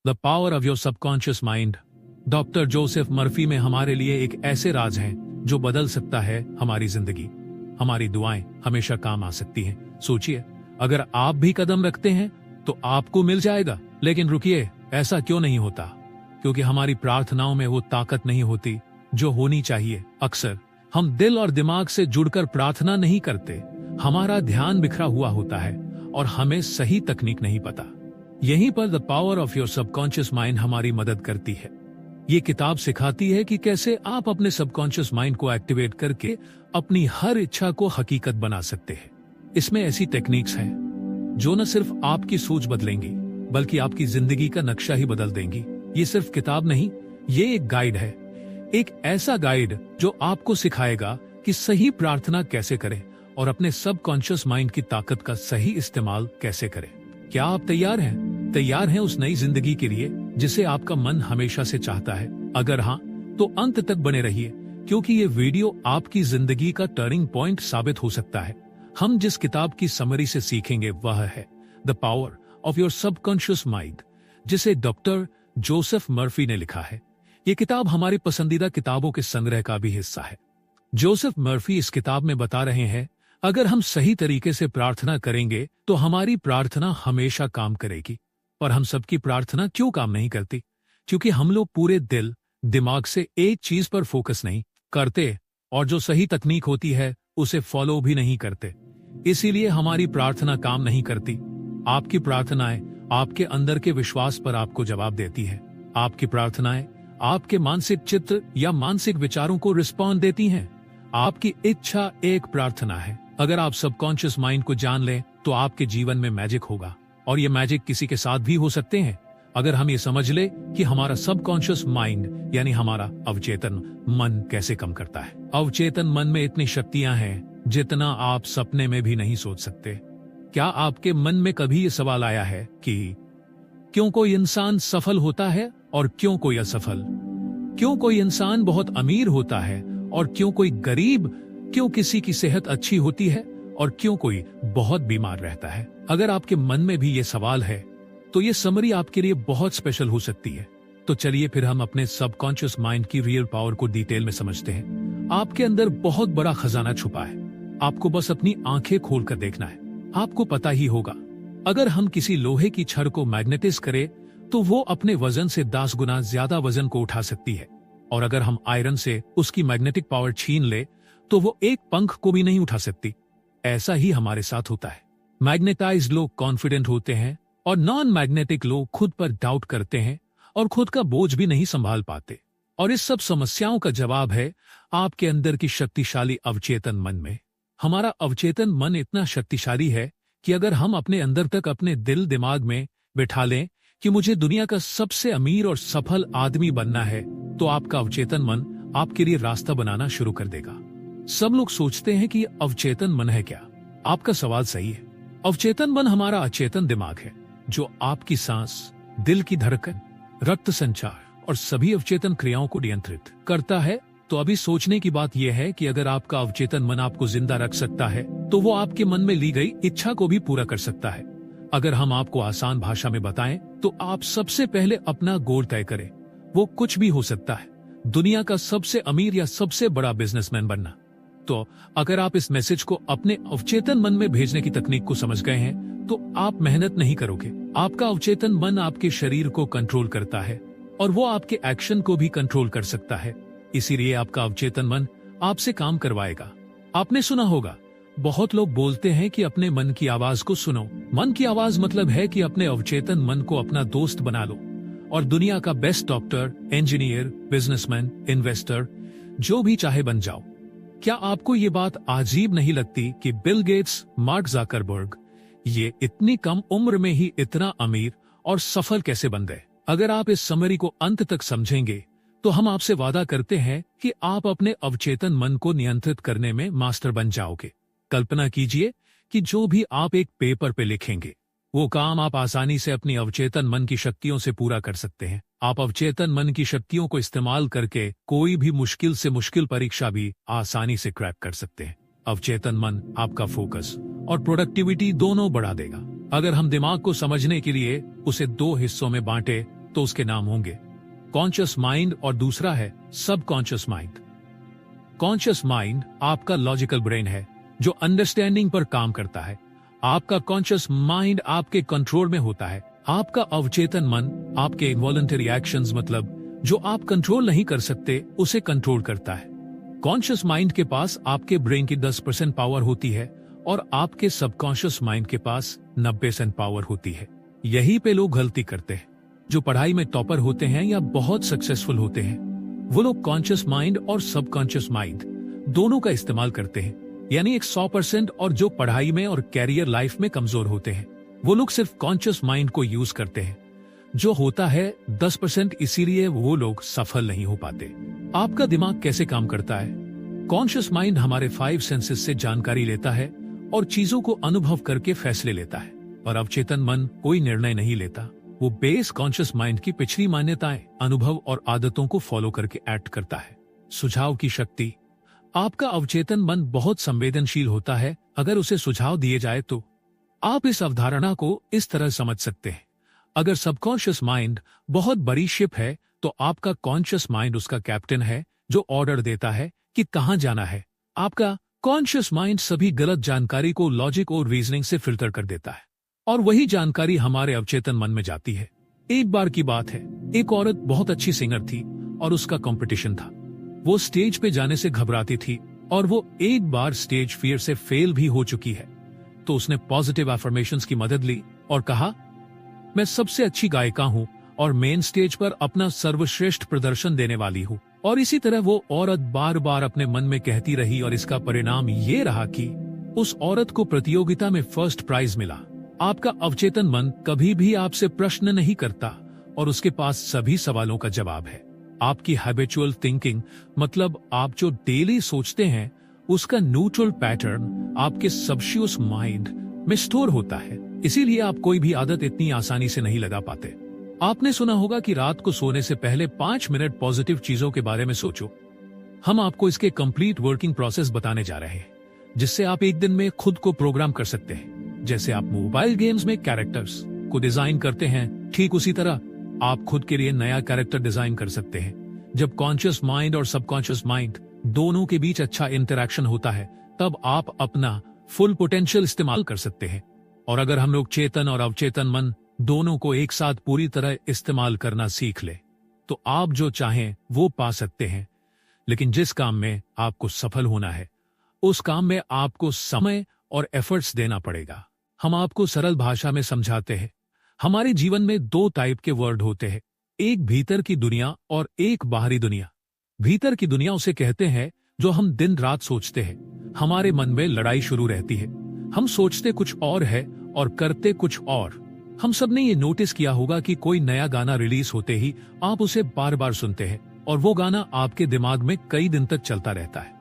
The power of your subconscious mind. Doctor Joseph Murphy में हमारे लिए एक ऐसे राज है जो बदल सकता है हमारी जिंदगी। हमारी दुआएं हमेशा काम आ सकती हैं। सोचिए, अगर आप भी कदम रखते हैं तो आपको मिल जाएगा। लेकिन रुकिए, ऐसा क्यों नहीं होता? क्योंकि हमारी प्रार्थनाओं में वो ताकत नहीं होती जो होनी चाहिए। अक्सर हम दिल और दिमाग से जुड़कर प्रार्थना नहीं करते। हमारा ध्यान बिखरा हुआ होता है और हमें सही तकनीक नहीं पता। यहीं पर the power of your subconscious mind हमारी मदद करती है। ये किताब सिखाती है कि कैसे आप अपने सबकॉन्शियस माइंड को एक्टिवेट करके अपनी हर इच्छा को हकीकत बना सकते हैं। इसमें ऐसी टेक्निक्स हैं जो न सिर्फ आपकी सोच बदलेंगी बल्कि आपकी जिंदगी का नक्शा ही बदल देंगी। ये सिर्फ किताब नहीं, ये एक गाइड है। एक ऐसा गाइड जो आपको सिखाएगा कि सही प्रार्थना कैसे करें और अपने सबकॉन्शियस माइंड की ताकत का सही इस्तेमाल कैसे करें। क्या आप तैयार हैं? तैयार हैं उस नई जिंदगी के लिए जिसे आपका मन हमेशा से चाहता है? अगर हाँ, तो अंत तक बने रहिए, क्योंकि ये वीडियो आपकी जिंदगी का टर्निंग पॉइंट साबित हो सकता है। हम जिस किताब की समरी से सीखेंगे वह है the power of your subconscious mind, जिसे डॉक्टर जोसेफ मर्फी ने लिखा है। ये किताब हमारी पसंदीदा किताबों के संग्रह का भी हिस्सा है। जोसेफ मर्फी इस किताब में बता रहे हैं, अगर हम सही तरीके से प्रार्थना करेंगे तो हमारी प्रार्थना हमेशा काम करेगी। और हम सबकी प्रार्थना क्यों काम नहीं करती? क्योंकि हम लोग पूरे दिल दिमाग से एक चीज पर फोकस नहीं करते और जो सही तकनीक होती है उसे फॉलो भी नहीं करते। इसीलिए हमारी प्रार्थना काम नहीं करती। आपकी प्रार्थनाएं आपके अंदर के विश्वास पर आपको जवाब देती है। आपकी प्रार्थनाएं आपके मानसिक चित्र या मानसिक विचारों को रिस्पॉन्ड देती हैं। आपकी इच्छा एक प्रार्थना है। अगर आप सबकॉन्शियस माइंड को जान लें तो आपके जीवन में मैजिक होगा, और ये मैजिक किसी के साथ भी हो सकते हैं। अगर हम ये समझ ले कि हमारा सबकॉन्शियस माइंड यानी हमारा अवचेतन मन कैसे काम करता है। अवचेतन मन में इतनी शक्तियां हैं जितना आप सपने में भी नहीं सोच सकते। क्या आपके मन में कभी ये सवाल आया है कि क्यों कोई इंसान सफल होता है और क्यों कोई असफल? क्यों कोई इंसान बहुत अमीर होता है और क्यों कोई गरीब? क्यों किसी की सेहत अच्छी होती है और क्यों कोई बहुत बीमार रहता है? अगर आपके मन में भी ये सवाल है तो ये समरी आपके लिए बहुत स्पेशल हो सकती है। तो चलिए फिर हम अपने सबकॉन्शियस माइंड की रियल पावर को डिटेल में समझते हैं। आपके अंदर बहुत बड़ा खजाना छुपा है। आपको बस अपनी आंखें खोलकर देखना है। आपको पता ही होगा, अगर हम किसी लोहे की छड़ को मैग्नेटाइज करें तो वो अपने वजन से 10 गुना ज्यादा वजन को उठा सकती है, और अगर हम आयरन से उसकी मैग्नेटिक पावर छीन ले तो वो एक पंख को भी नहीं उठा सकती। ऐसा ही हमारे साथ होता है। मैग्नेटाइज्ड लोग कॉन्फिडेंट होते हैं और नॉन मैग्नेटिक लोग खुद पर डाउट करते हैं और खुद का बोझ भी नहीं संभाल पाते। और इस सब समस्याओं का जवाब है आपके अंदर की शक्तिशाली अवचेतन मन में। हमारा अवचेतन मन इतना शक्तिशाली है कि अगर हम अपने अंदर तक अपने दिल दिमाग में बिठा लें कि मुझे दुनिया का सबसे अमीर और सफल आदमी बनना है, तो आपका अवचेतन मन आपके लिए रास्ता बनाना शुरू कर देगा। सब लोग सोचते हैं कि ये अवचेतन मन है क्या? आपका सवाल सही है। अवचेतन मन हमारा अचेतन दिमाग है जो आपकी सांस, दिल की धड़कन, रक्त संचार और सभी अवचेतन क्रियाओं को नियंत्रित करता है। तो अभी सोचने की बात यह है कि अगर आपका अवचेतन मन आपको जिंदा रख सकता है तो वो आपके मन में ली गई इच्छा को भी पूरा कर सकता है। अगर हम आपको आसान भाषा में बताएं तो आप सबसे पहले अपना गोल तय करें। वो कुछ भी हो सकता है, दुनिया का सबसे अमीर या सबसे बड़ा बिजनेसमैन बनना। तो अगर आप इस मैसेज को अपने अवचेतन मन में भेजने की तकनीक को समझ गए हैं तो आप मेहनत नहीं करोगे। आपका अवचेतन मन आपके शरीर को कंट्रोल करता है और वो आपके एक्शन को भी कंट्रोल कर सकता है। इसीलिए आपका अवचेतन मन आपसे काम करवाएगा। आपने सुना होगा, बहुत लोग बोलते हैं कि अपने मन की आवाज को सुनो। मन की आवाज मतलब है कि अपने अवचेतन मन को अपना दोस्त बना लो और दुनिया का best doctor, engineer, businessman, investor जो भी चाहे बन जाओ। क्या आपको ये बात अजीब नहीं लगती कि बिल गेट्स, मार्क ज़करबर्ग ये इतनी कम उम्र में ही इतना अमीर और सफल कैसे बन गए? अगर आप इस समरी को अंत तक समझेंगे तो हम आपसे वादा करते हैं कि आप अपने अवचेतन मन को नियंत्रित करने में मास्टर बन जाओगे। कल्पना कीजिए कि जो भी आप एक पेपर पे लिखेंगे वो काम आप आसानी से अपनी अवचेतन मन की शक्तियों से पूरा कर सकते हैं। आप अवचेतन मन की शक्तियों को इस्तेमाल करके कोई भी मुश्किल से मुश्किल परीक्षा भी आसानी से क्रैक कर सकते हैं। अवचेतन मन आपका फोकस और प्रोडक्टिविटी दोनों बढ़ा देगा। अगर हम दिमाग को समझने के लिए उसे 2 हिस्सों में बांटे तो उसके नाम होंगे कॉन्शियस माइंड और दूसरा है सबकॉन्शियस माइंड। कॉन्शियस माइंड आपका लॉजिकल ब्रेन है जो अंडरस्टैंडिंग पर काम करता है। आपका कॉन्शियस माइंड आपके कंट्रोल में होता है। आपका अवचेतन मन आपके इनवॉलंटरी एक्शंस, मतलब जो आप कंट्रोल नहीं कर सकते, उसे कंट्रोल करता है। कॉन्शियस माइंड के पास आपके ब्रेन की 10% पावर होती है और आपके सबकॉन्शियस माइंड के पास 90% पावर होती है। यही पे लोग गलती करते हैं। जो पढ़ाई में टॉपर होते हैं या बहुत सक्सेसफुल होते हैं, वो लोग कॉन्शियस माइंड और सबकॉन्शियस माइंड दोनों का इस्तेमाल करते हैं, यानी एक 100%। और जो पढ़ाई में और कैरियर लाइफ में कमजोर होते हैं, वो लोग सिर्फ कॉन्शियस माइंड को यूज करते हैं, जो होता है 10%। इसीलिए वो लोग सफल नहीं हो पाते। आपका दिमाग कैसे काम करता है? कॉन्शियस माइंड हमारे 5 सेंसेस से जानकारी लेता है और चीजों को अनुभव करके फैसले लेता है, और अवचेतन मन कोई निर्णय नहीं लेता। वो बेस कॉन्शियस माइंड की पिछली मान्यताएं, अनुभव और आदतों को फॉलो करके एक्ट करता है। सुझाव की शक्ति। आपका अवचेतन मन बहुत संवेदनशील होता है। अगर उसे सुझाव दिए जाए तो आप इस अवधारणा को इस तरह समझ सकते हैं। अगर सबकॉन्शियस माइंड बहुत बड़ी शिप है, तो आपका कॉन्शियस माइंड उसका कैप्टन है जो ऑर्डर देता है कि कहां जाना है। आपका कॉन्शियस माइंड सभी गलत जानकारी को लॉजिक और रीजनिंग से फिल्टर कर देता है, और वही जानकारी हमारे अवचेतन मन में जाती है। एक बार की बात है, एक औरत बहुत अच्छी सिंगर थी और उसका कंपटीशन था। वो स्टेज पे जाने से घबराती थी और वो एक बार स्टेज फियर से फेल भी हो चुकी है। तो उसने पॉजिटिव अफर्मेशंस की मदद ली और कहा, मैं सबसे अच्छी गायिका हूँ और मेन स्टेज पर अपना सर्वश्रेष्ठ प्रदर्शन देने वाली हूँ। और इसी तरह वो औरत बार बार अपने मन में कहती रही, और इसका परिणाम ये रहा कि उस औरत को प्रतियोगिता में फर्स्ट प्राइज मिला। आपका अवचेतन मन कभी भी आपसे प्रश्न नहीं करता और उसके पास सभी सवालों का जवाब है। आपकी हैबिचुअल थिंकिंग, मतलब आप जो डेली सोचते हैं, उसका न्यूट्रल पैटर्न आपके सबकॉन्शियस माइंड में स्टोर होता है। इसीलिए आप कोई भी आदत इतनी आसानी से नहीं लगा पाते। आपने सुना होगा कि रात को सोने से पहले 5 मिनट पॉजिटिव चीजों के बारे में सोचो। हम आपको इसके कंप्लीट वर्किंग प्रोसेस बताने जा रहे हैं, जिससे आप एक दिन में खुद को प्रोग्राम कर सकते हैं। जैसे आप मोबाइल गेम्स में कैरेक्टर्स को डिजाइन करते हैं, ठीक उसी तरह आप खुद के लिए नया कैरेक्टर डिजाइन कर सकते हैं। जब कॉन्शियस माइंड और सबकॉन्शियस माइंड दोनों के बीच अच्छा इंटरेक्शन होता है, तब आप अपना फुल पोटेंशियल इस्तेमाल कर सकते हैं। और अगर हम लोग चेतन और अवचेतन मन दोनों को एक साथ पूरी तरह इस्तेमाल करना सीख ले, तो आप जो चाहें वो पा सकते हैं। लेकिन जिस काम में आपको सफल होना है, उस काम में आपको समय और एफर्ट्स देना पड़ेगा। हम आपको सरल भाषा में समझाते हैं। हमारे जीवन में 2 टाइप के वर्ड होते हैं, एक भीतर की दुनिया और एक बाहरी दुनिया। भीतर की दुनिया उसे कहते हैं जो हम दिन रात सोचते हैं। हमारे मन में लड़ाई शुरू रहती है। हम सोचते कुछ और है और करते कुछ और। हम सब ने ये नोटिस किया होगा कि कोई नया गाना रिलीज होते ही आप उसे बार बार सुनते हैं और वो गाना आपके दिमाग में कई दिन तक चलता रहता है।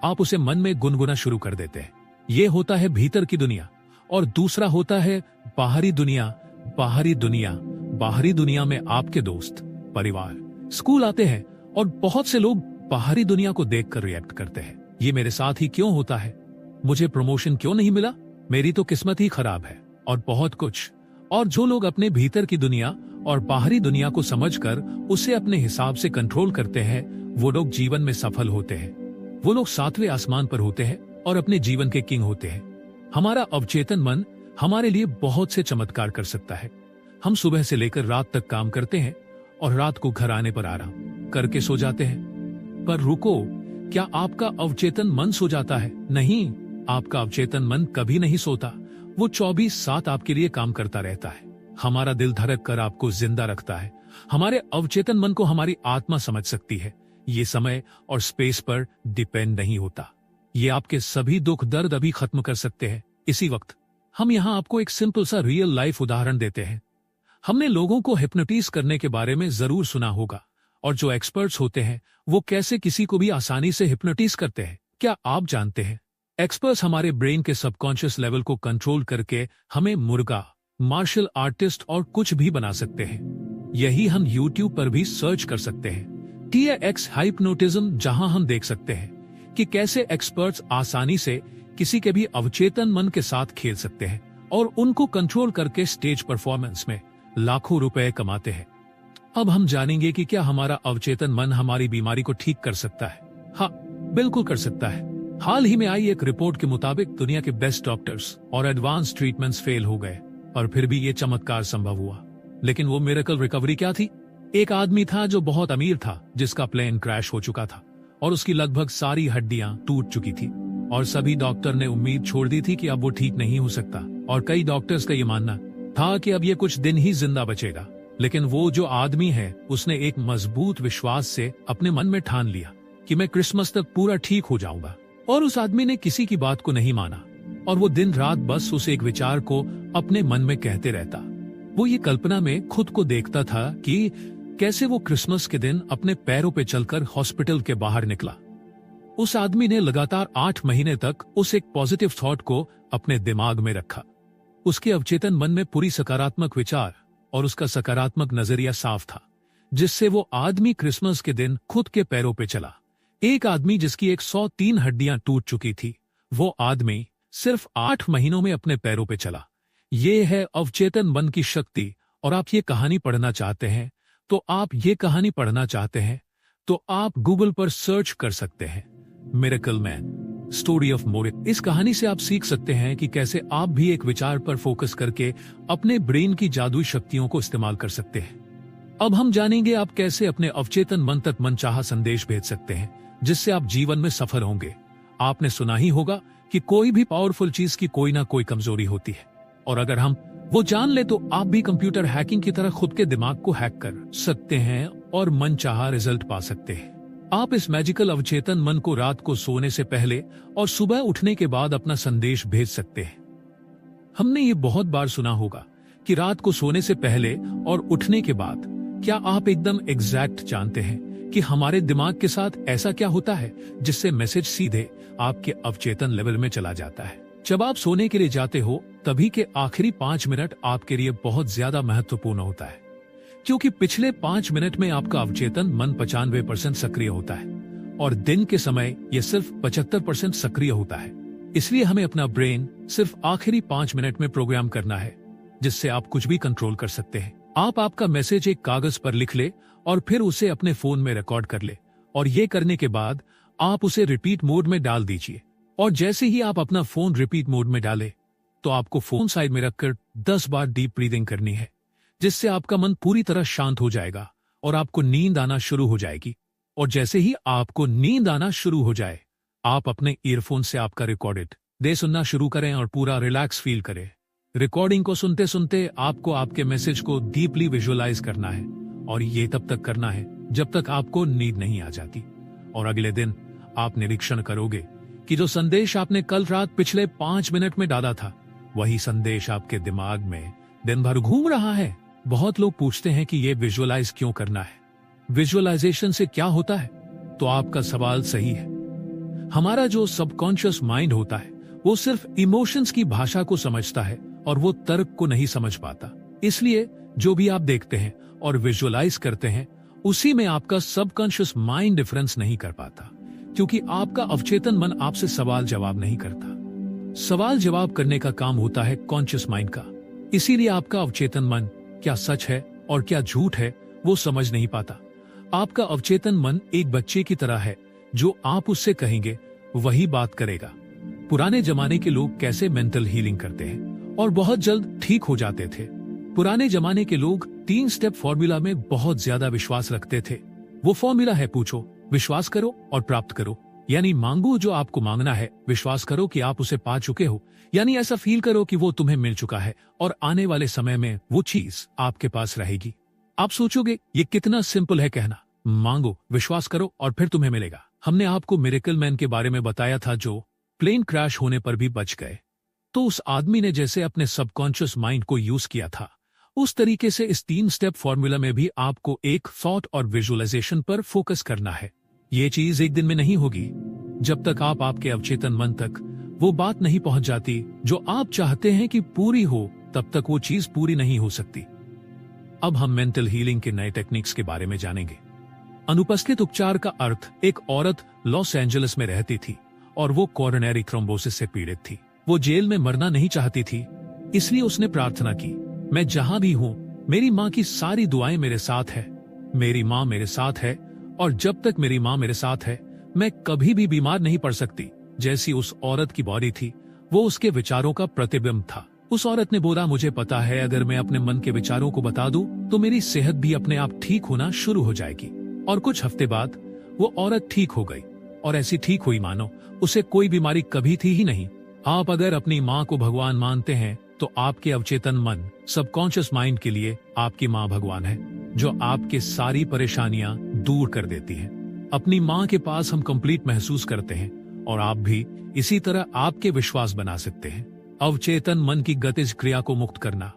आप उसे मन में गुनगुना शुरू कर देते हैं। ये होता है भीतर की दुनिया। और दूसरा होता है बाहरी दुनिया। बाहरी दुनिया में आपके दोस्त, परिवार, स्कूल आते हैं और बहुत से लोग बाहरी दुनिया को देखकर रिएक्ट करते हैं। ये मेरे साथ ही क्यों होता है? मुझे प्रमोशन क्यों नहीं मिला? मेरी तो किस्मत ही खराब है, और बहुत कुछ। और जो लोग अपने भीतर की दुनिया और बाहरी दुनिया को समझकर उसे अपने हिसाब से कंट्रोल करते हैं, वो लोग जीवन में सफल होते हैं। वो लोग 7वें आसमान पर होते हैं और अपने जीवन के किंग होते हैं। हमारा अवचेतन मन हमारे लिए बहुत से चमत्कार कर सकता है। हम सुबह से लेकर रात तक काम करते हैं और रात को घर आने पर आराम करके सो जाते हैं। पर रुको, क्या आपका अवचेतन मन सो जाता है? नहीं, आपका अवचेतन मन कभी नहीं सोता। वो 24/7 आपके लिए काम करता रहता है। हमारा दिल धड़क कर आपको जिंदा रखता है। हमारे अवचेतन मन को हमारी आत्मा समझ सकती है। ये समय और स्पेस पर डिपेंड नहीं होता। ये आपके सभी दुख दर्द अभी खत्म कर सकते हैं इसी वक्त। हम यहाँ आपको एक सिंपल सा रियल लाइफ उदाहरण देते हैं। हमने लोगों को हिप्नोटाइज करने के बारे में जरूर सुना होगा, और जो एक्सपर्ट्स होते हैं वो कैसे किसी को भी आसानी से हिप्नोटाइज करते हैं। क्या आप जानते हैं, एक्सपर्ट्स हमारे ब्रेन के सबकॉन्शियस लेवल को कंट्रोल करके हमें मुर्गा, मार्शल आर्टिस्ट और कुछ भी बना सकते हैं। यही हम YouTube पर भी सर्च कर सकते हैं, TX हाइप्नोटिज्म, जहां हम देख सकते हैं कि कैसे एक्सपर्ट्स आसानी से किसी के भी अवचेतन मन के साथ खेल सकते हैं और उनको कंट्रोल करके स्टेज परफॉर्मेंस में लाखों रुपए कमाते हैं। अब हम जानेंगे कि क्या हमारा अवचेतन मन हमारी बीमारी को ठीक कर सकता है। हाँ, बिल्कुल कर सकता है। हाल ही में आई एक रिपोर्ट के मुताबिक दुनिया के बेस्ट डॉक्टर्स और एडवांस ट्रीटमेंट्स फेल हो गए, और फिर भी ये चमत्कार संभव हुआ। लेकिन वो मिरेकल रिकवरी क्या थी? एक आदमी था जो बहुत अमीर था, जिसका प्लेन क्रैश हो चुका था और उसकी लगभग सारी हड्डियां टूट चुकी थी, और सभी डॉक्टर ने उम्मीद छोड़ दी थी कि अब वो ठीक नहीं हो सकता, और कई डॉक्टर्स का ये मानना था कि अब ये कुछ दिन ही जिंदा बचेगा। लेकिन वो जो आदमी है, उसने एक मजबूत विश्वास से अपने मन में ठान लिया कि मैं क्रिसमस तक पूरा ठीक हो जाऊंगा। और उस आदमी ने किसी की बात को नहीं माना, और वो दिन रात बस उस एक विचार को अपने मन में कहते रहता। वो ये कल्पना में खुद को देखता था कि कैसे वो क्रिसमस के दिन अपने पैरों पे चलकर हॉस्पिटल के बाहर निकला। उस आदमी ने लगातार 8 महीने तक उस एक पॉजिटिव थॉट को अपने दिमाग में रखा। उसके अवचेतन मन में पूरी सकारात्मक विचार और उसका सकारात्मक नजरिया साफ था, जिससे वो आदमी क्रिसमस के दिन खुद के पैरों पे चला। एक आदमी जिसकी 103 हड्डियां टूट चुकी थी, वो आदमी सिर्फ 8 महीनों में अपने पैरों पे चला। ये है अवचेतन मन की शक्ति। और आप ये कहानी पढ़ना चाहते हैं तो आप गूगल पर सर्च कर सकते हैं, मिरेकल मैन स्टोरी ऑफ मोरिक। इस कहानी से आप सीख सकते हैं कि कैसे आप भी एक विचार पर फोकस करके अपने ब्रेन की जादुई शक्तियों को इस्तेमाल कर सकते हैं। अब हम जानेंगे आप कैसे अपने अवचेतन मन तक मनचाहा संदेश भेज सकते हैं, जिससे आप जीवन में सफल होंगे। आपने सुना ही होगा कि कोई भी पावरफुल चीज की कोई ना कोई कमजोरी होती है, और अगर हम वो जान ले तो आप भी कंप्यूटर हैकिंग की तरह खुद के दिमाग को हैक कर सकते हैं और मनचाहा रिजल्ट पा सकते हैं। आप इस मैजिकल अवचेतन मन को रात को सोने से पहले और सुबह उठने के बाद अपना संदेश भेज सकते हैं। हमने ये बहुत बार सुना होगा कि रात को सोने से पहले और उठने के बाद। क्या आप एकदम एग्जैक्ट जानते हैं कि हमारे दिमाग के साथ ऐसा क्या होता है जिससे मैसेज सीधे आपके अवचेतन लेवल में चला जाता है? जब आप सोने के लिए जाते हो, तभी के आखिरी 5 मिनट आपके लिए बहुत ज्यादा महत्वपूर्ण होता है, क्योंकि पिछले 5 मिनट में आपका अवचेतन मन 95% सक्रिय होता है, और दिन के समय यह सिर्फ 75% सक्रिय होता है। इसलिए हमें अपना ब्रेन सिर्फ आखिरी 5 मिनट में प्रोग्राम करना है, जिससे आप कुछ भी कंट्रोल कर सकते हैं। आप आपका मैसेज एक कागज पर लिख ले और फिर उसे अपने फोन में रिकॉर्ड कर ले, और ये करने के बाद आप उसे रिपीट मोड में डाल दीजिए। और जैसे ही आप अपना फोन रिपीट मोड में डालें, तो आपको फोन साइड में रखकर 10 बार डीप ब्रीदिंग करनी है, जिससे आपका मन पूरी तरह शांत हो जाएगा और आपको नींद आना शुरू हो जाएगी। और जैसे ही आपको नींद आना शुरू हो जाए, आप अपने ईयरफोन से आपका रिकॉर्डेड डे सुनना शुरू करें और पूरा रिलैक्स फील करें। रिकॉर्डिंग को सुनते सुनते आपको आपके मैसेज को डीपली विजुअलाइज करना है, और ये तब तक करना है जब तक आपको नींद नहीं आ जाती। और अगले दिन आप निरीक्षण करोगे कि जो संदेश आपने कल रात पिछले 5 मिनट में डाला था, वही संदेश आपके दिमाग में दिन भर घूम रहा है। बहुत लोग पूछते हैं कि ये विजुअलाइज क्यों करना है, विजुअलाइजेशन से क्या होता है? तो आपका सवाल सही है। हमारा जो सबकॉन्शियस माइंड होता है, वो सिर्फ इमोशंस की भाषा को समझता है और वो तर्क को नहीं समझ पाता। इसलिए जो भी आप देखते हैं और विजुअलाइज करते हैं, उसी में आपका सबकॉन्शियस माइंड डिफरेंस नहीं कर पाता, क्योंकि आपका अवचेतन मन आपसे सवाल जवाब नहीं करता। सवाल जवाब करने का काम होता है कॉन्शियस माइंड का। इसीलिए आपका अवचेतन मन क्या सच है और क्या झूठ है, वो समझ नहीं पाता। आपका अवचेतन मन एक बच्चे की तरह है, जो आप उससे कहेंगे वही बात करेगा। पुराने जमाने के लोग कैसे मेंटल हीलिंग करते हैं और बहुत जल्द ठीक हो जाते थे। पुराने जमाने के लोग 3 स्टेप फॉर्मूला में बहुत ज्यादा विश्वास रखते थे। वो फॉर्मूला है, पूछो, विश्वास करो और प्राप्त करो। यानी मांगो जो आपको मांगना है, विश्वास करो कि आप उसे पा चुके हो, यानी ऐसा फील करो कि वो तुम्हें मिल चुका है और आने वाले समय में वो चीज आपके पास रहेगी। आप सोचोगे ये कितना सिंपल है कहना, मांगो, विश्वास करो और फिर तुम्हें मिलेगा। हमने आपको मिरेकल मैन के बारे में बताया था, जो प्लेन क्रैश होने पर भी बच गए। तो उस आदमी ने जैसे अपने सबकॉन्शियस माइंड को यूज किया था, उस तरीके से इस 3 स्टेप फॉर्मूला में भी आपको एक थॉट और विजुअलाइजेशन पर फोकस करना है। ये चीज एक दिन में नहीं होगी। जब तक आप आपके अवचेतन मन तक वो बात नहीं पहुंच जाती जो आप चाहते हैं कि पूरी हो, तब तक वो चीज पूरी नहीं हो सकती। अब हम मेंटल हीलिंग के नए टेक्निक्स के बारे में जानेंगे। अनुपस्थित उपचार का अर्थ, एक औरत लॉस एंजलिस में रहती थी और वो कोरोनरी थ्रोम्बोसिस से पीड़ित थी। वो जेल में मरना नहीं चाहती थी, इसलिए उसने प्रार्थना की, मैं जहां भी हूं, मेरी माँ की सारी दुआएं मेरे साथ है। मेरी माँ मेरे साथ है और जब तक मेरी माँ मेरे साथ है मैं कभी भी बीमार नहीं पड़ सकती। जैसी उस औरत की बॉडी थी वो उसके विचारों का प्रतिबिंब था। उस औरत ने बोला, मुझे पता है अगर मैं अपने मन के विचारों को बता दूं तो मेरी सेहत भी अपने आप ठीक होना शुरू हो जाएगी। और कुछ हफ्ते बाद वो औरत ठीक हो गई और ऐसी ठीक हुई मानो उसे कोई बीमारी कभी थी ही नहीं। आप अगर अपनी माँ को भगवान मानते हैं तो आपके अवचेतन मन सबकॉन्शियस माइंड के लिए आपकी माँ भगवान है, जो आपके सारी परेशानियां दूर कर देती है। अपनी माँ के पास हम कंप्लीट महसूस करते हैं और आप भी इसी तरह आपके विश्वास बना सकते हैं। अवचेतन मन की गतिज क्रिया को मुक्त करना।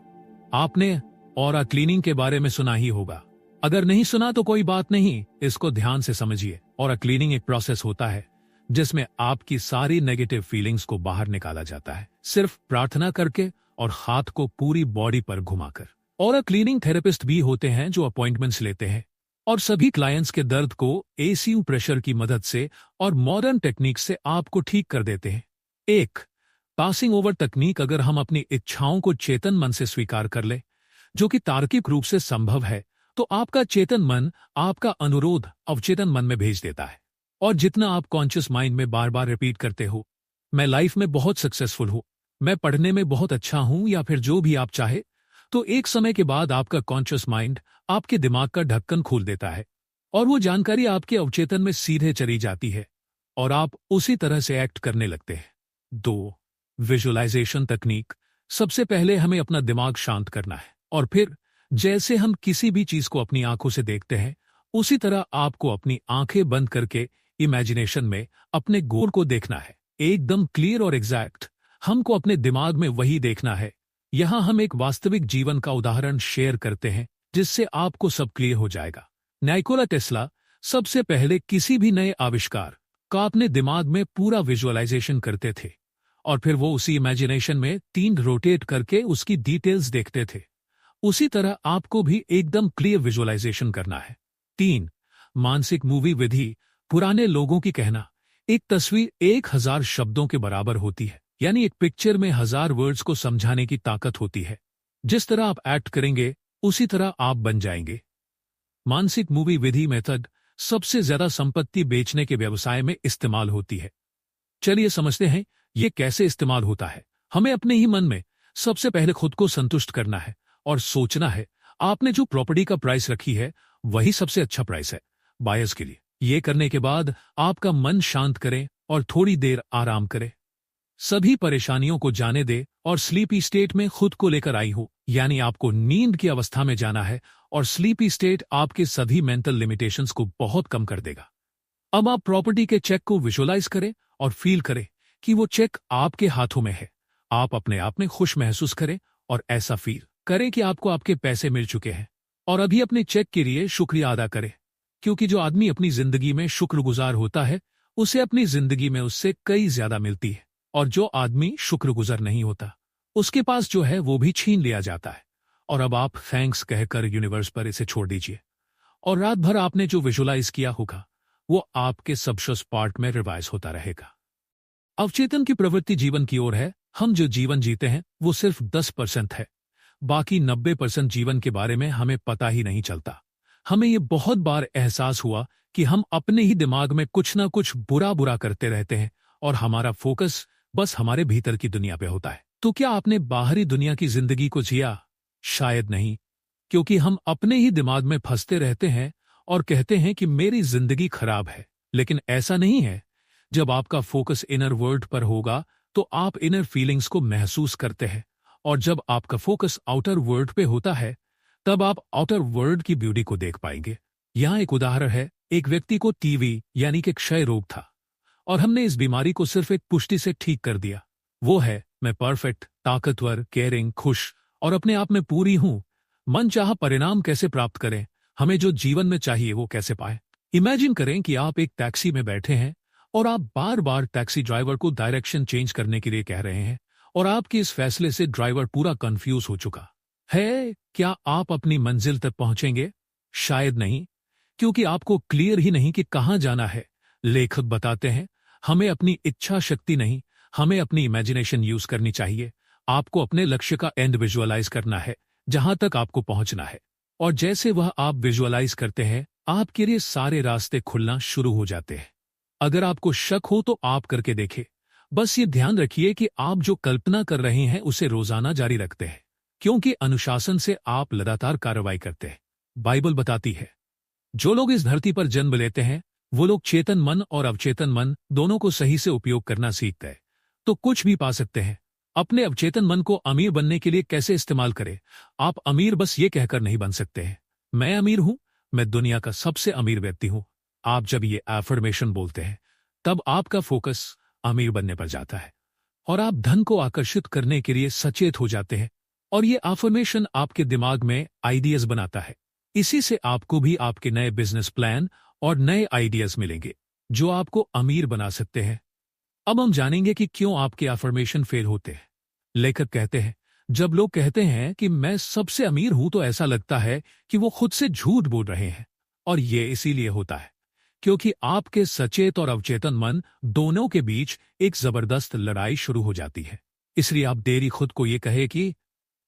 आपने ऑरा क्लीनिंग के बारे में सुना ही होगा। अगर नहीं सुना तो कोई बात नहीं, इसको ध्यान से समझिए। ऑरा क्लीनिंग एक प्रोसेस होता है जिसमें आपकी सारी नेगेटिव फीलिंग्स को बाहर निकाला जाता है, सिर्फ प्रार्थना करके और हाथ को पूरी बॉडी पर घुमाकर। ऑरा क्लीनिंग थेरेपिस्ट भी होते हैं जो अपॉइंटमेंट्स लेते हैं और सभी क्लाइंट्स के दर्द को एसीयू प्रेशर की मदद से और मॉडर्न टेक्निक से आपको ठीक कर देते हैं। एक पासिंग ओवर तकनीक। अगर हम अपनी इच्छाओं को चेतन मन से स्वीकार कर ले, जो कि तार्किक रूप से संभव है, तो आपका चेतन मन आपका अनुरोध अवचेतन मन में भेज देता है। और जितना आप कॉन्शियस माइंड में बार बार रिपीट करते हो, मैं लाइफ में बहुत सक्सेसफुल हूं, मैं पढ़ने में बहुत अच्छा हूं, या फिर जो भी आप चाहे, तो एक समय के बाद आपका कॉन्शियस माइंड आपके दिमाग का ढक्कन खोल देता है और वो जानकारी आपके अवचेतन में सीधे चली जाती है और आप उसी तरह से एक्ट करने लगते हैं। 2 विजुअलाइजेशन तकनीक। सबसे पहले हमें अपना दिमाग शांत करना है और फिर जैसे हम किसी भी चीज को अपनी आंखों से देखते हैं उसी तरह आपको अपनी आंखें बंद करके इमेजिनेशन में अपने गोल को देखना है, एकदम क्लियर और एग्जैक्ट। हमको अपने दिमाग में वही देखना है। यहां हम एक वास्तविक जीवन का उदाहरण शेयर करते हैं जिससे आपको सब क्लियर हो जाएगा। निकोला टेस्ला सबसे पहले किसी भी नए आविष्कार का अपने दिमाग में पूरा विजुअलाइजेशन करते थे और फिर वो उसी इमेजिनेशन में 3 रोटेट करके उसकी डिटेल्स देखते थे। उसी तरह आपको भी एकदम क्लियर विजुअलाइजेशन करना है। 3 मानसिक मूवी विधि। पुराने लोगों की कहना, एक तस्वीर 1000 शब्दों के बराबर होती है, यानी एक पिक्चर में 1000 वर्ड्स को समझाने की ताकत होती है। जिस तरह आप एक्ट करेंगे उसी तरह आप बन जाएंगे। मानसिक मूवी विधि मेथड सबसे ज्यादा संपत्ति बेचने के व्यवसाय में इस्तेमाल होती है। चलिए समझते हैं ये कैसे इस्तेमाल होता है। हमें अपने ही मन में सबसे पहले खुद को संतुष्ट करना है और सोचना है आपने जो प्रॉपर्टी का प्राइस रखी है वही सबसे अच्छा प्राइस है बायर्स के लिए। ये करने के बाद आपका मन शांत करें और थोड़ी देर आराम करें। सभी परेशानियों को जाने दे और स्लीपी स्टेट में खुद को लेकर आई हो, यानी आपको नींद की अवस्था में जाना है और स्लीपी स्टेट आपके सभी मेंटल लिमिटेशंस को बहुत कम कर देगा। अब आप प्रॉपर्टी के चेक को विजुअलाइज करें और फील करें कि वो चेक आपके हाथों में है। आप अपने आप में खुश महसूस करें और ऐसा फील करें कि आपको आपके पैसे मिल चुके हैं और अभी अपने चेक के लिए शुक्रिया अदा करें, क्योंकि जो आदमी अपनी जिंदगी में शुक्रगुजार होता है उसे अपनी जिंदगी में उससे कई ज्यादा मिलती है, और जो आदमी शुक्रगुजार नहीं होता उसके पास जो है वो भी छीन लिया जाता है। और अब आप थैंक्स कहकर यूनिवर्स पर इसे छोड़ दीजिए और रात भर आपने जो विजुअलाइज किया होगा वो आपके सबकॉन्शियस पार्ट में रिवाइज होता रहेगा। अवचेतन की प्रवृत्ति जीवन की ओर है। हम जो जीवन जीते हैं वो सिर्फ 10% है, बाकी 90% जीवन के बारे में हमें पता ही नहीं चलता। हमें ये बहुत बार एहसास हुआ कि हम अपने ही दिमाग में कुछ ना कुछ बुरा बुरा करते रहते हैं और हमारा फोकस बस हमारे भीतर की दुनिया पे होता है। तो क्या आपने बाहरी दुनिया की जिंदगी को जिया? शायद नहीं, क्योंकि हम अपने ही दिमाग में फंसते रहते हैं और कहते हैं कि मेरी जिंदगी खराब है। लेकिन ऐसा नहीं है। जब आपका फोकस इनर वर्ल्ड पर होगा तो आप इनर फीलिंग्स को महसूस करते हैं, और जब आपका फोकस आउटर वर्ल्ड पे होता है तब आप आउटर वर्ल्ड की ब्यूटी को देख पाएंगे। यहाँ एक उदाहरण है। एक व्यक्ति को टीबी यानी कि क्षय रोग था और हमने इस बीमारी को सिर्फ एक पुष्टि से ठीक कर दिया। वो है, मैं परफेक्ट, ताकतवर, केयरिंग, खुश और अपने आप में पूरी हूं। मन चाहा परिणाम कैसे प्राप्त करें, हमें जो जीवन में चाहिए वो कैसे पाए। इमेजिन करें कि आप एक टैक्सी में बैठे हैं और आप बार बार टैक्सी ड्राइवर को डायरेक्शन चेंज करने के लिए कह रहे हैं और आपके इस फैसले से ड्राइवर पूरा कंफ्यूज हो चुका है। क्या आप अपनी मंजिल तक पहुंचेंगे? शायद नहीं, क्योंकि आपको क्लियर ही नहीं कि कहां जाना है। लेखक बताते हैं हमें अपनी इच्छा शक्ति नहीं, हमें अपनी इमेजिनेशन यूज करनी चाहिए। आपको अपने लक्ष्य का एंड विजुअलाइज करना है, जहां तक आपको पहुंचना है। और जैसे वह आप विजुअलाइज करते हैं, आपके लिए सारे रास्ते खुलना शुरू हो जाते हैं। अगर आपको शक हो तो आप करके देखें। बस ये ध्यान रखिए कि आप जो कल्पना कर रहे हैं उसे रोजाना जारी रखते हैं, क्योंकि अनुशासन से आप लगातार कार्रवाई करते हैं। बाइबल बताती है, जो लोग इस धरती पर जन्म लेते हैं वो लोग चेतन मन और अवचेतन मन दोनों को सही से उपयोग करना सीखते हैं तो कुछ भी पा सकते हैं। अपने अवचेतन मन को अमीर बनने के लिए कैसे इस्तेमाल करें? आप अमीर बस ये कहकर नहीं बन सकते हैं, मैं अमीर हूं, मैं दुनिया का सबसे अमीर व्यक्ति हूं। आप जब ये एफर्मेशन बोलते हैं तब आपका फोकस अमीर बनने पर जाता है और आप धन को आकर्षित करने के लिए सचेत हो जाते हैं। और ये एफर्मेशन आपके दिमाग में आइडियाज बनाता है। इसी से आपको भी आपके नए बिजनेस प्लान और नए आइडियाज मिलेंगे जो आपको अमीर बना सकते हैं। अब हम जानेंगे कि क्यों आपके एफर्मेशन फेल होते हैं। लेखक कहते हैं, जब लोग कहते हैं कि मैं सबसे अमीर हूं तो ऐसा लगता है कि वो खुद से झूठ बोल रहे हैं। और ये इसीलिए होता है क्योंकि आपके सचेत और अवचेतन मन दोनों के बीच एक जबरदस्त लड़ाई शुरू हो जाती है। इसलिए आप देरी खुद को ये कहे कि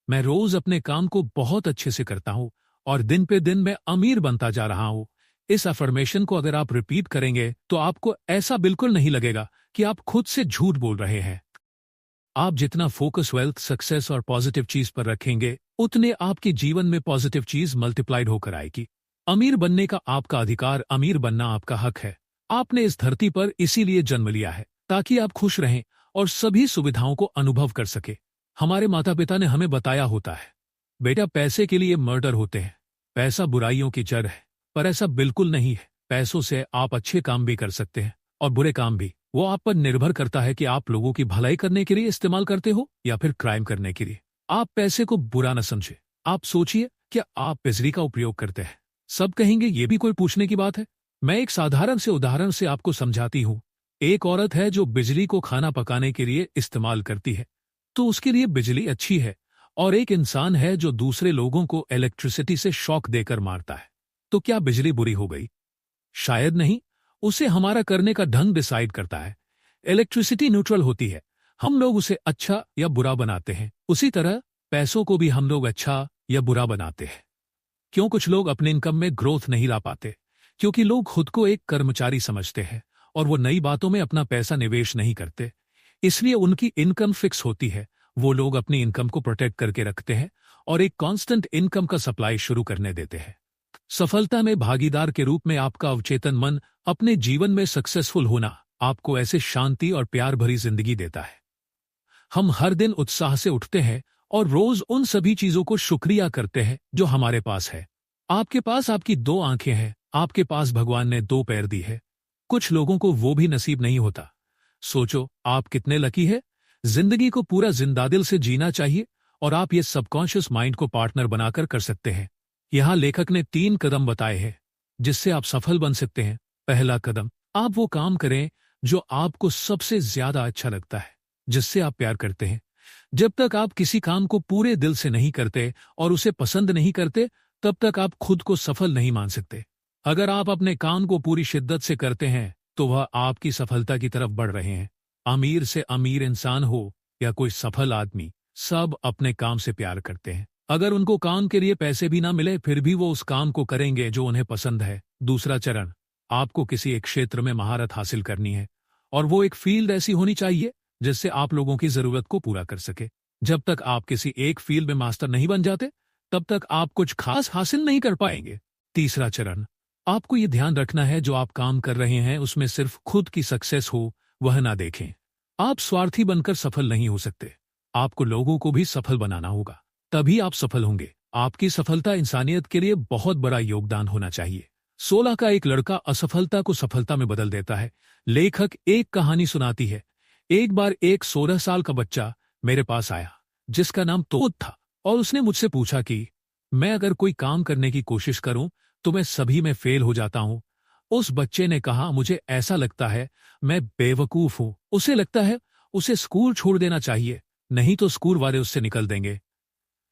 मैं रोज अपने काम को बहुत अच्छे से करता हूं और दिन पे दिन मैं अमीर बनता जा रहा हूं। इस अफर्मेशन को अगर आप रिपीट करेंगे तो आपको ऐसा बिल्कुल नहीं लगेगा कि आप खुद से झूठ बोल रहे हैं। आप जितना फोकस वेल्थ, सक्सेस और पॉजिटिव चीज पर रखेंगे उतने आपके जीवन में पॉजिटिव चीज मल्टीप्लाइड होकर आएगी। अमीर बनने का आपका अधिकार, अमीर बनना आपका हक है। आपने इस धरती पर इसीलिए जन्म लिया है ताकि आप खुश रहें और सभी सुविधाओं को अनुभव कर सके। हमारे माता पिता ने हमें बताया होता है, बेटा पैसे के लिए मर्डर होते हैं, पैसा बुराइयों की जड़ है। पर ऐसा बिल्कुल नहीं है। पैसों से आप अच्छे काम भी कर सकते हैं और बुरे काम भी। वो आप पर निर्भर करता है कि आप लोगों की भलाई करने के लिए इस्तेमाल करते हो या फिर क्राइम करने के लिए। आप पैसे को बुरा न समझे। आप सोचिए, क्या आप बिजली का उपयोग करते हैं? सब कहेंगे ये भी कोई पूछने की बात है। मैं एक साधारण से उदाहरण से आपको समझाती हूँ। एक औरत है जो बिजली को खाना पकाने के लिए इस्तेमाल करती है तो उसके लिए बिजली अच्छी है, और एक इंसान है जो दूसरे लोगों को इलेक्ट्रिसिटी से शॉक देकर मारता है। तो क्या बिजली बुरी हो गई? शायद नहीं। उसे हमारा करने का ढंग डिसाइड करता है। इलेक्ट्रिसिटी न्यूट्रल होती है, हम लोग उसे अच्छा या बुरा बनाते हैं। उसी तरह पैसों को भी हम लोग अच्छा या बुरा बनाते हैं। क्यों कुछ लोग अपने इनकम में ग्रोथ नहीं ला पाते? क्योंकि लोग खुद को एक कर्मचारी समझते हैं और वो नई बातों में अपना पैसा निवेश नहीं करते। इसलिए उनकी इनकम फिक्स होती है। वो लोग अपनी इनकम को प्रोटेक्ट करके रखते हैं और एक कांस्टेंट इनकम का सप्लाई शुरू करने देते हैं। सफलता में भागीदार के रूप में आपका अवचेतन मन अपने जीवन में सक्सेसफुल होना आपको ऐसे शांति और प्यार भरी जिंदगी देता है। हम हर दिन उत्साह से उठते हैं और रोज उन सभी चीजों को शुक्रिया करते हैं जो हमारे पास है। आपके पास आपकी 2 आंखें हैं, आपके पास भगवान ने 2 पैर दी है। कुछ लोगों को वो भी नसीब नहीं होता। सोचो आप कितने लकी है। जिंदगी को पूरा जिंदादिल से जीना चाहिए और आप ये सबकॉन्शियस माइंड को पार्टनर बनाकर कर सकते हैं। यहाँ लेखक ने 3 कदम बताए हैं जिससे आप सफल बन सकते हैं। पहला कदम, आप वो काम करें जो आपको सबसे ज्यादा अच्छा लगता है, जिससे आप प्यार करते हैं। जब तक आप किसी काम को पूरे दिल से नहीं करते और उसे पसंद नहीं करते, तब तक आप खुद को सफल नहीं मान सकते। अगर आप अपने काम को पूरी शिद्दत से करते हैं तो वह आपकी सफलता की तरफ बढ़ रहे हैं। अमीर से अमीर इंसान हो या कोई सफल आदमी, सब अपने काम से प्यार करते हैं। अगर उनको काम के लिए पैसे भी ना मिले फिर भी वो उस काम को करेंगे जो उन्हें पसंद है। दूसरा चरण, आपको किसी एक क्षेत्र में महारत हासिल करनी है और वो एक फील्ड ऐसी होनी चाहिए जिससे आप लोगों की जरूरत को पूरा कर सके। जब तक आप किसी एक फील्ड में मास्टर नहीं बन जाते तब तक आप कुछ खास हासिल नहीं कर पाएंगे। तीसरा चरण, आपको ये ध्यान रखना है जो आप काम कर रहे हैं उसमें सिर्फ खुद की सक्सेस हो वह ना देखें। आप स्वार्थी बनकर सफल नहीं हो सकते। आपको लोगों को भी सफल बनाना होगा, तभी आप सफल होंगे। आपकी सफलता इंसानियत के लिए बहुत बड़ा योगदान होना चाहिए। 16 का एक लड़का असफलता को सफलता में बदल देता है। लेखक एक कहानी सुनाती है। एक बार एक 16 साल का बच्चा मेरे पास आया जिसका नाम तोत था और उसने मुझसे पूछा कि मैं अगर कोई काम करने की कोशिश करूं तो मैं सभी में फेल हो जाता हूं। उस बच्चे ने कहा, मुझे ऐसा लगता है मैं बेवकूफ हूं। उसे लगता है उसे स्कूल छोड़ देना चाहिए, नहीं तो स्कूल वाले उससे निकल देंगे।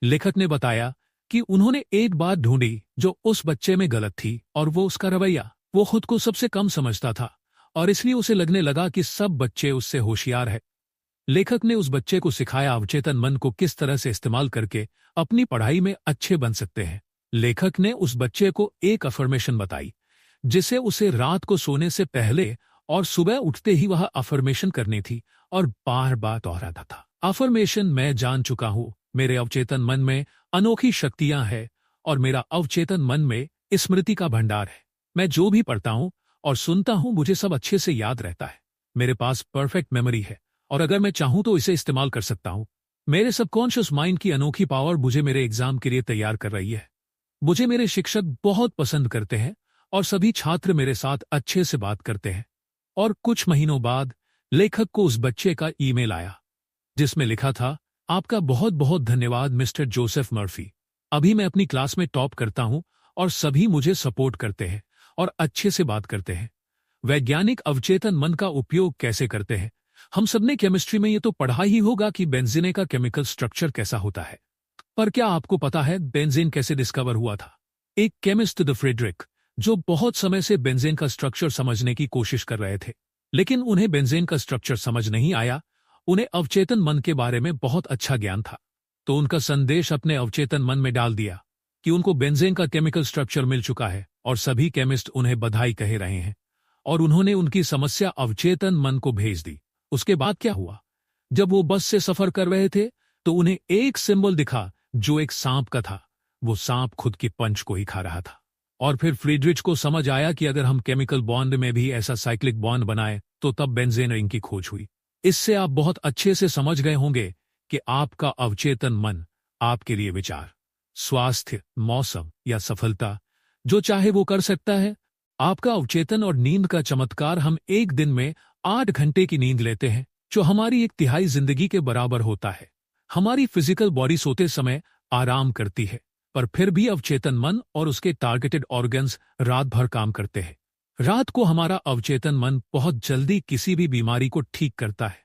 लेखक ने बताया कि उन्होंने एक बात ढूंढी जो उस बच्चे में गलत थी और वो उसका रवैया। वो खुद को सबसे कम समझता था और इसलिए उसे लगने लगा कि सब बच्चे उससे होशियार है। लेखक ने उस बच्चे को सिखाया अवचेतन मन को किस तरह से इस्तेमाल करके अपनी पढ़ाई में अच्छे बन सकते हैं। लेखक ने उस बच्चे को एक अफर्मेशन बताई जिसे उसे रात को सोने से पहले और सुबह उठते ही वह अफर्मेशन करनी थी और बार बार दोहराता था। अफर्मेशन, मैं जान चुका हूं, मेरे अवचेतन मन में अनोखी शक्तियां हैं और मेरा अवचेतन मन में स्मृति का भंडार है। मैं जो भी पढ़ता हूं और सुनता हूं मुझे सब अच्छे से याद रहता है। मेरे पास परफेक्ट मेमोरी है और अगर मैं चाहूं तो इसे इस्तेमाल कर सकता हूं। मेरे सबकॉन्शियस माइंड की अनोखी पावर मुझे मेरे एग्जाम के लिए तैयार कर रही है। मुझे मेरे शिक्षक बहुत पसंद करते हैं और सभी छात्र मेरे साथ अच्छे से बात करते हैं। और कुछ महीनों बाद लेखक को उस बच्चे का ईमेल आया जिसमें लिखा था, आपका बहुत बहुत धन्यवाद मिस्टर जोसेफ मर्फी। अभी मैं अपनी क्लास में टॉप करता हूं और सभी मुझे सपोर्ट करते हैं और अच्छे से बात करते हैं। वैज्ञानिक अवचेतन मन का उपयोग कैसे करते हैं? हम सबने केमिस्ट्री में ये तो पढ़ा ही होगा कि बेंजीन का केमिकल स्ट्रक्चर कैसा होता है, पर क्या आपको पता है बेंजीन कैसे डिस्कवर हुआ था? एक केमिस्ट द फ्रेडरिक, जो बहुत समय से बेंजीन का स्ट्रक्चर समझने की कोशिश कर रहे थे, लेकिन उन्हें बेंजीन का स्ट्रक्चर समझ नहीं आया। उन्हें अवचेतन मन के बारे में बहुत अच्छा ज्ञान था, तो उनका संदेश अपने अवचेतन मन में डाल दिया कि उनको बेंजीन का केमिकल स्ट्रक्चर मिल चुका है और सभी केमिस्ट उन्हें बधाई कह रहे हैं, और उन्होंने उनकी समस्या अवचेतन मन को भेज दी। उसके बाद क्या हुआ? जब वो बस से सफर कर रहे थे तो उन्हें एक सिंबल दिखा जो एक सांप का था। वो सांप खुद की पंच को ही खा रहा था। और फिर फ्रीडरिच को समझ आया कि अगर हम केमिकल बॉन्ड में भी ऐसा साइक्लिक बॉन्ड बनाए तो तब बेंजीन रिंग की खोज हुई। इससे आप बहुत अच्छे से समझ गए होंगे कि आपका अवचेतन मन आपके लिए विचार, स्वास्थ्य, मौसम या सफलता जो चाहे वो कर सकता है। आपका अवचेतन और नींद का चमत्कार, हम एक दिन में 8 घंटे की नींद लेते हैं जो हमारी 1/3 जिंदगी के बराबर होता है। हमारी फिजिकल बॉडी सोते समय आराम करती है, पर फिर भी अवचेतन मन और उसके टारगेटेड ऑर्गन्स रात भर काम करते हैं। रात को हमारा अवचेतन मन बहुत जल्दी किसी भी बीमारी को ठीक करता है,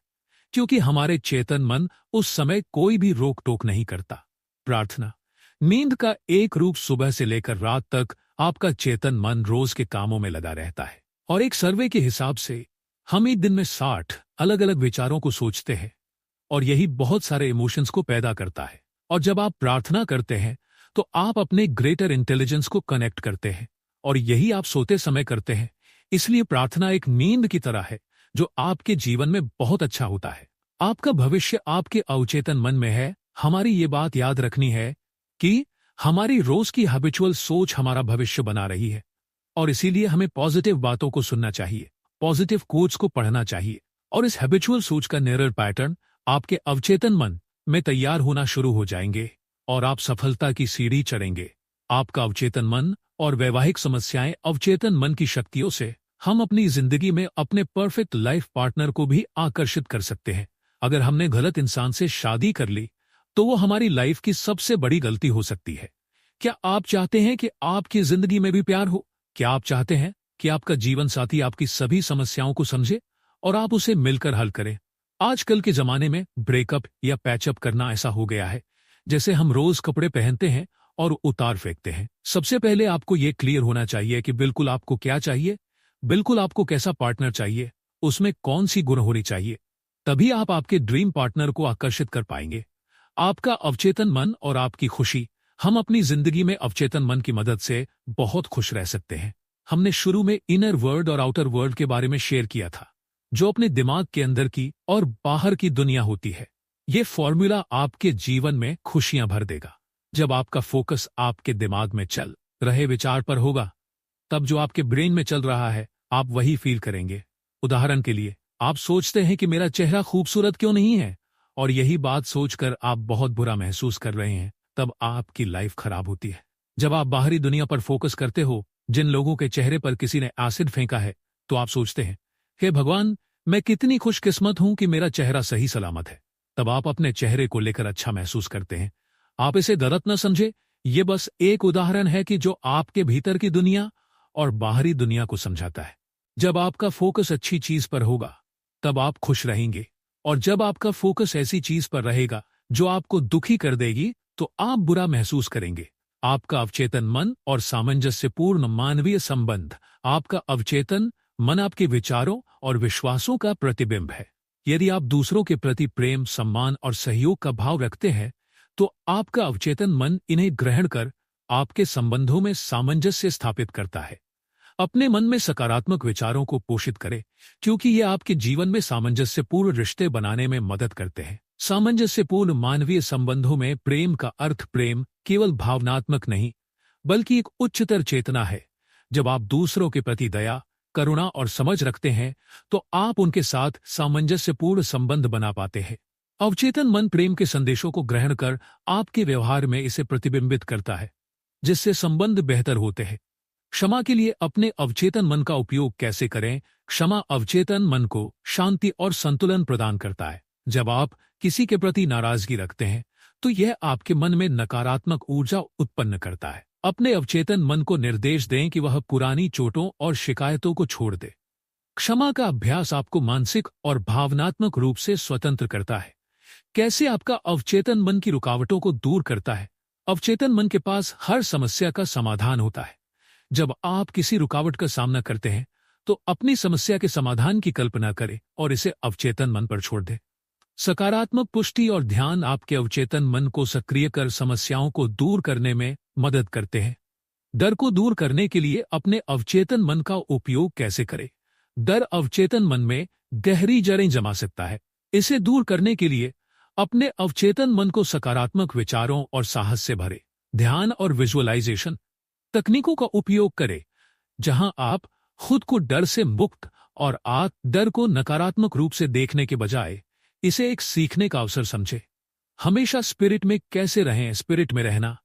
क्योंकि हमारे चेतन मन उस समय कोई भी रोक टोक नहीं करता। प्रार्थना, नींद का एक रूप सुबह से लेकर रात तक आपका चेतन मन रोज के कामों में लगा रहता है। और एक सर्वे के हिसाब से हम एक दिन में 60 अलग अलग विचारों को सोचते हैं और यही बहुत सारे इमोशंस को पैदा करता है। और जब आप प्रार्थना करते हैं तो आप अपने ग्रेटर इंटेलिजेंस को कनेक्ट करते हैं और यही आप सोते समय करते हैं। इसलिए प्रार्थना एक नींद की तरह है जो आपके जीवन में बहुत अच्छा होता है। आपका भविष्य आपके अवचेतन मन में है। हमारी ये बात याद रखनी है कि हमारी रोज की हैबिचुअल सोच हमारा भविष्य बना रही है, और इसीलिए हमें पॉजिटिव बातों को सुनना चाहिए, पॉजिटिव कोट्स को पढ़ना चाहिए, और इस हैबिचुअल सोच का मिरर पैटर्न आपके अवचेतन मन में तैयार होना शुरू हो जाएंगे और आप सफलता की सीढ़ी चढ़ेंगे। आपका अवचेतन मन और वैवाहिक समस्याएं, अवचेतन मन की शक्तियों से हम अपनी जिंदगी में अपने परफेक्ट लाइफ पार्टनर को भी आकर्षित कर सकते हैं। अगर हमने गलत इंसान से शादी कर ली तो वो हमारी लाइफ की सबसे बड़ी गलती हो सकती है। क्या आप चाहते हैं कि आपकी जिंदगी में भी प्यार हो? क्या आप चाहते हैं कि आपका जीवन साथी आपकी सभी समस्याओं को समझे और आप उसे मिलकर हल करें? आजकल के जमाने में ब्रेकअप या पैचअप करना ऐसा हो गया है जैसे हम रोज कपड़े पहनते हैं और उतार फेंकते हैं। सबसे पहले आपको ये क्लियर होना चाहिए कि बिल्कुल आपको क्या चाहिए, बिल्कुल आपको कैसा पार्टनर चाहिए, उसमें कौन सी गुण होनी चाहिए। तभी आप आपके ड्रीम पार्टनर को आकर्षित कर पाएंगे। आपका अवचेतन मन और आपकी खुशी। हम अपनी जिंदगी में अवचेतन मन की मदद से बहुत खुश रह सकते हैं। हमने शुरू में इनर वर्ल्ड और आउटर वर्ल्ड के बारे में शेयर किया था, जो अपने दिमाग के अंदर की और बाहर की दुनिया होती है। ये फॉर्मूला आपके जीवन में खुशियां भर देगा। जब आपका फोकस आपके दिमाग में चल रहे विचार पर होगा, तब जो आपके ब्रेन में चल रहा है आप वही फील करेंगे। उदाहरण के लिए, आप सोचते हैं कि मेरा चेहरा खूबसूरत क्यों नहीं है, और यही बात सोचकर आप बहुत बुरा महसूस कर रहे हैं, तब आपकी लाइफ खराब होती है। जब आप बाहरी दुनिया पर फोकस करते हो, जिन लोगों के चेहरे पर किसी ने एसिड फेंका है, तो आप सोचते हैं, हे भगवान, मैं कितनी खुशकिस्मत हूं कि मेरा चेहरा सही सलामत है। तब आप अपने चेहरे को लेकर अच्छा महसूस करते हैं। आप इसे गलत न समझे, ये बस एक उदाहरण है कि जो आपके भीतर की दुनिया और बाहरी दुनिया को समझाता है। जब आपका फोकस अच्छी चीज पर होगा तब आप खुश रहेंगे, और जब आपका फोकस ऐसी चीज पर रहेगा जो आपको दुखी कर देगी तो आप बुरा महसूस करेंगे। आपका अवचेतन मन और सामंजस्यपूर्ण मानवीय संबंध। आपका अवचेतन मन आपके विचारों और विश्वासों का प्रतिबिंब है। यदि आप दूसरों के प्रति प्रेम, सम्मान और सहयोग का भाव रखते हैं तो आपका अवचेतन मन इन्हें ग्रहण कर आपके संबंधों में सामंजस्य स्थापित करता है। अपने मन में सकारात्मक विचारों को पोषित करें, क्योंकि ये आपके जीवन में सामंजस्यपूर्ण रिश्ते बनाने में मदद करते हैं। सामंजस्यपूर्ण मानवीय संबंधों में प्रेम का अर्थ प्रेम केवल भावनात्मक नहीं, बल्कि एक उच्चतर चेतना है। जब आप दूसरों के प्रति दया, करुणा और समझ रखते हैं, तो आप उनके साथ सामंजस्यपूर्ण संबंध बना पाते हैं। अवचेतन मन प्रेम के संदेशों को ग्रहण कर आपके व्यवहार में इसे प्रतिबिंबित करता है, जिससे संबंध बेहतर होते हैं। क्षमा के लिए अपने अवचेतन मन का उपयोग कैसे करें? क्षमा अवचेतन मन को शांति और संतुलन प्रदान करता है। जब आप किसी के प्रति नाराजगी रखते हैं, तो यह आपके मन में नकारात्मक ऊर्जा उत्पन्न करता है। अपने अवचेतन मन को निर्देश दें कि वह पुरानी चोटों और शिकायतों को छोड़ दे। क्षमा का अभ्यास आपको मानसिक और भावनात्मक रूप से स्वतंत्र करता है। कैसे आपका अवचेतन मन की रुकावटों को दूर करता है? अवचेतन मन के पास हर समस्या का समाधान होता है। जब आप किसी रुकावट का सामना करते हैं, तो अपनी समस्या के समाधान की कल्पना करें और इसे अवचेतन मन पर छोड़ दें। सकारात्मक पुष्टि और ध्यान आपके अवचेतन मन को सक्रिय कर समस्याओं को दूर करने में मदद करते हैं। डर को दूर करने के लिए अपने अवचेतन मन का उपयोग कैसे करें? डर अवचेतन मन में गहरी जड़ें जमा सकता है। इसे दूर करने के लिए अपने अवचेतन मन को सकारात्मक विचारों और साहस से भरे। ध्यान और विजुअलाइजेशन तकनीकों का उपयोग करें, जहां आप खुद को डर से मुक्त और डर को नकारात्मक रूप से देखने के बजाय इसे एक सीखने का अवसर समझें। हमेशा स्पिरिट में कैसे रहें? स्पिरिट में रहना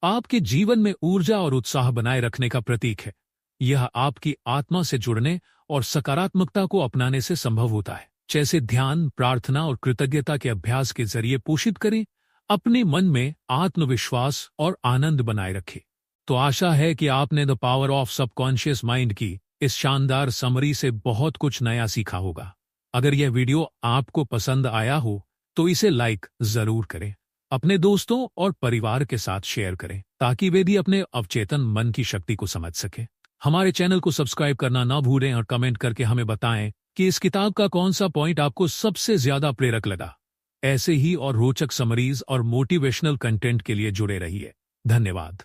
आपके जीवन में ऊर्जा और उत्साह बनाए रखने का प्रतीक है। यह आपकी आत्मा से जुड़ने और सकारात्मकता को अपनाने से संभव होता है। जैसे ध्यान, प्रार्थना और कृतज्ञता के अभ्यास के जरिए पोषित करें, अपने मन में आत्मविश्वास और आनंद बनाए रखें। तो आशा है कि आपने the power of subconscious mind की इस शानदार समरी से बहुत कुछ नया सीखा होगा। अगर यह वीडियो आपको पसंद आया हो तो इसे लाइक जरूर करें, अपने दोस्तों और परिवार के साथ शेयर करें, ताकि वे भी अपने अवचेतन मन की शक्ति को समझ सकें। हमारे चैनल को सब्सक्राइब करना ना भूलें और कमेंट करके हमें बताएं कि इस किताब का कौन सा पॉइंट आपको सबसे ज्यादा प्रेरक लगा। ऐसे ही और रोचक समरीज और मोटिवेशनल कंटेंट के लिए जुड़े रहिए। धन्यवाद।